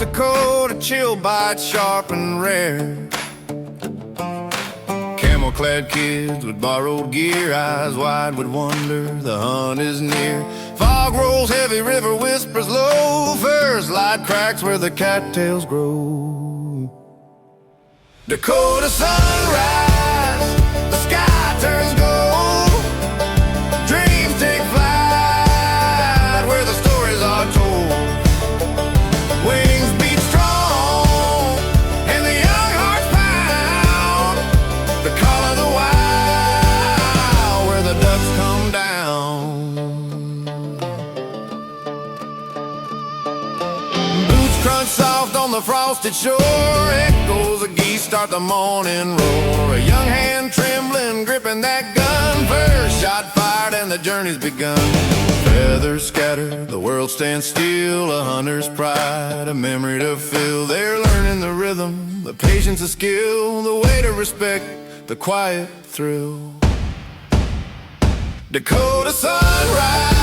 Dakota, chill bite sharp and rare. Camel-clad kids with borrowed gear, eyes wide with wonder, the hunt is near. Fog rolls heavy, river whispers low, first light cracks where the cattails grow. Dakota sunrise, the sky turns gold, dreams take flight where the stories are told. Wings beat strong and the young hearts pound, the call of the wild where the ducks come down. Boots crunch soft on the frosted shore, echoes of geese start the morning roar. A young hand trembling, gripping that gun, first shot fired and the journey's begun. Feathers scatter, the world stands still, a hunter's pride, a memory to fill. They're learning the rhythm, the patience, the skill, the way to respect the quiet thrill. Dakota sunrise,